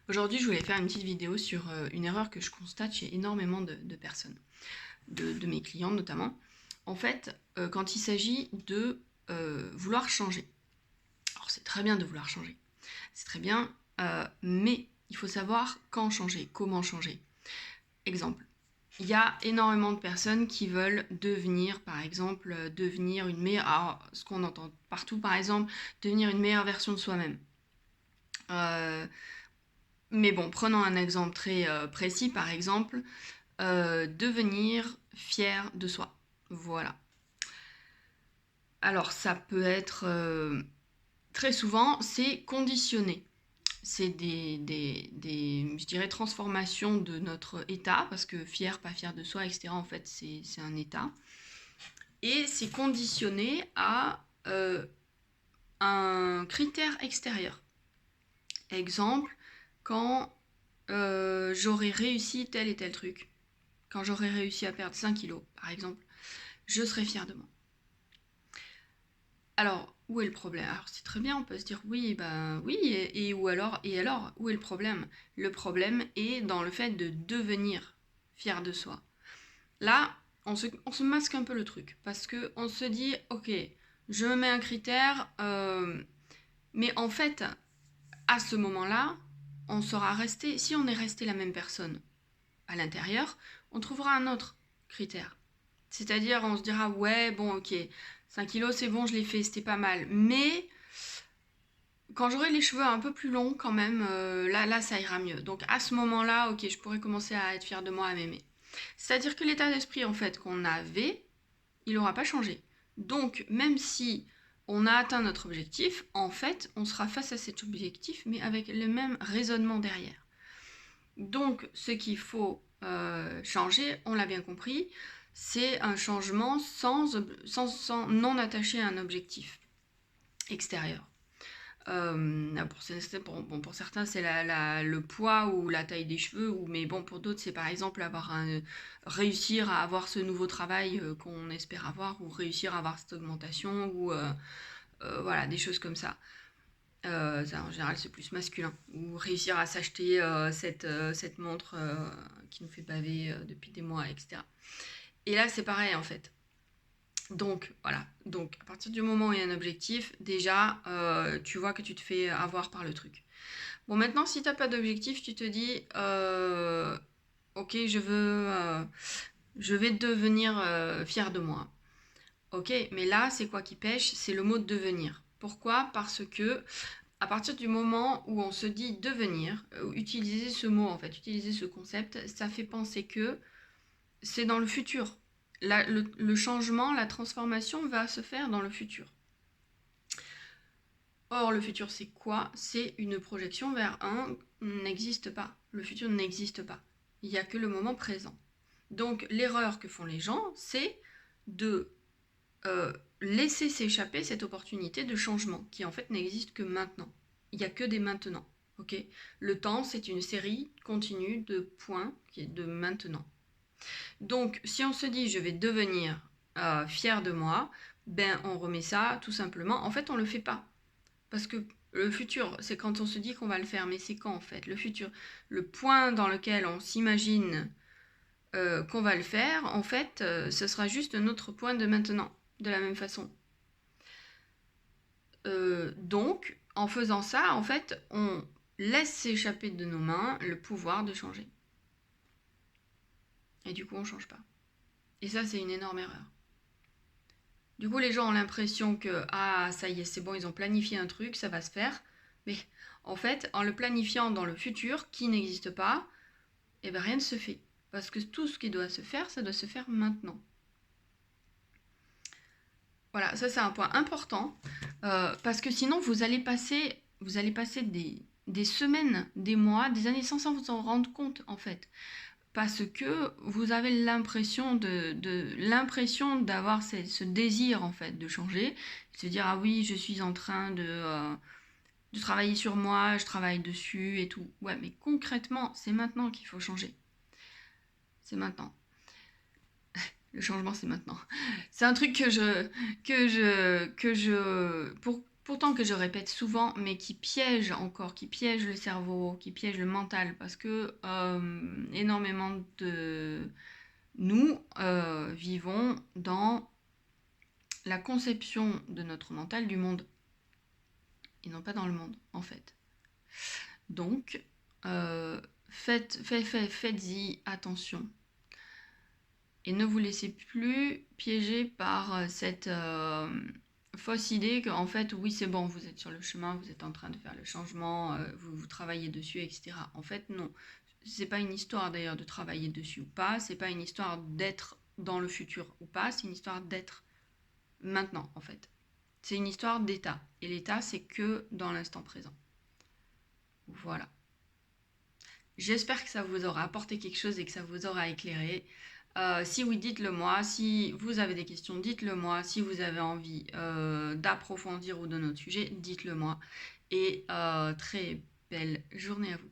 Aujourd'hui, je voulais faire une petite vidéo sur une erreur que je constate chez énormément de personnes, de mes clients notamment. En fait, quand il s'agit de vouloir changer. Alors c'est très bien de vouloir changer, c'est très bien, mais il faut savoir quand changer, comment changer. Exemple, il y a énormément de personnes qui veulent devenir, par exemple, devenir une meilleure, alors, ce qu'on entend partout, par exemple, devenir une meilleure version de soi-même. Mais bon, prenons un exemple très précis, par exemple, devenir fier de soi. Voilà. Alors ça peut être très souvent, c'est conditionné. C'est je dirais, transformations de notre état, parce que fier, pas fier de soi, etc. En fait, c'est un état. Et c'est conditionné à un critère extérieur. Exemple, quand j'aurais réussi tel et tel truc, quand j'aurais réussi à perdre 5 kilos, par exemple, je serais fière de moi. Alors, où est le problème? Alors, c'est très bien, on peut se dire oui, ben oui, et où alors, où est le problème? Le problème est dans le fait de devenir fier de soi. Là, on se masque un peu le truc, parce qu'on se dit, ok, je me mets un critère, mais en fait, à ce moment-là, on sera resté, si on est resté la même personne à l'intérieur, on trouvera un autre critère. C'est-à-dire, on se dira, ouais, bon, ok, 5 kilos, c'est bon, je l'ai fait, c'était pas mal. Mais quand j'aurai les cheveux un peu plus longs, quand même, là, ça ira mieux. Donc, à ce moment-là, ok, je pourrais commencer à être fière de moi, à m'aimer. C'est-à-dire que l'état d'esprit, en fait, qu'on avait, il n'aura pas changé. Donc, même si on a atteint notre objectif, en fait, on sera face à cet objectif, mais avec le même raisonnement derrière. Donc, ce qu'il faut changer, on l'a bien compris, c'est un changement non attaché à un objectif extérieur. Pour certains, c'est le poids ou la taille des cheveux, mais bon, pour d'autres, c'est par exemple réussir à avoir ce nouveau travail qu'on espère avoir, ou réussir à avoir cette augmentation, ou voilà, des choses comme ça. Ça, en général, c'est plus masculin. Ou réussir à s'acheter cette montre qui nous fait baver depuis des mois, etc. Et là, c'est pareil, en fait. Donc, voilà. Donc, à partir du moment où il y a un objectif, déjà, tu vois que tu te fais avoir par le truc. Bon, maintenant, si tu n'as pas d'objectif, tu te dis, ok, je vais devenir fière de moi. Ok, mais là, c'est quoi qui pêche? C'est le mot devenir. Pourquoi? Parce que à partir du moment où on se dit devenir, utiliser ce mot, en fait, utiliser ce concept, ça fait penser que c'est dans le futur. Le changement, la transformation va se faire dans le futur. Or, le futur, c'est quoi? C'est une projection vers un n'existe pas. Le futur n'existe pas. Il n'y a que le moment présent. Donc, l'erreur que font les gens, c'est de laisser s'échapper cette opportunité de changement qui en fait n'existe que maintenant. Il n'y a que des maintenant. Okay, le temps, c'est une série continue de points qui est de maintenant. Donc, si on se dit je vais devenir fier de moi, ben on remet ça tout simplement. En fait, on ne le fait pas. Parce que le futur, c'est quand on se dit qu'on va le faire, mais c'est quand en fait? Le futur, le point dans lequel on s'imagine qu'on va le faire, en fait, ce sera juste notre point de maintenant, de la même façon. Donc, en faisant ça, en fait, on laisse s'échapper de nos mains le pouvoir de changer. Et du coup, on ne change pas. Et ça, c'est une énorme erreur. Du coup, les gens ont l'impression que, ah, ça y est, c'est bon, ils ont planifié un truc, ça va se faire. Mais en fait, en le planifiant dans le futur, qui n'existe pas, eh ben, rien ne se fait. Parce que tout ce qui doit se faire, ça doit se faire maintenant. Voilà, ça c'est un point important, parce que sinon vous allez passer des semaines, des mois, des années sans vous en rendre compte en fait. Parce que vous avez l'impression d'avoir ce désir en fait de changer, de se dire ah oui je suis en train de travailler sur moi, je travaille dessus et tout. Ouais mais concrètement c'est maintenant qu'il faut changer. C'est maintenant. Le changement, c'est maintenant. C'est un truc pourtant que je répète souvent, mais qui piège encore, qui piège le cerveau, qui piège le mental, parce que énormément de nous vivons dans la conception de notre mental du monde, et non pas dans le monde, en fait. Donc, faites-y attention. Et ne vous laissez plus piéger par cette fausse idée qu'en fait, oui, c'est bon, vous êtes sur le chemin, vous êtes en train de faire le changement, vous travaillez dessus, etc. En fait, non. C'est pas une histoire d'ailleurs de travailler dessus ou pas, c'est pas une histoire d'être dans le futur ou pas, c'est une histoire d'être maintenant, en fait. C'est une histoire d'état. Et l'état, c'est que dans l'instant présent. Voilà. J'espère que ça vous aura apporté quelque chose et que ça vous aura éclairé. Si oui, dites-le moi. Si vous avez des questions, dites-le moi. Si vous avez envie d'approfondir ou d'un autre sujet, dites-le moi. Et très belle journée à vous.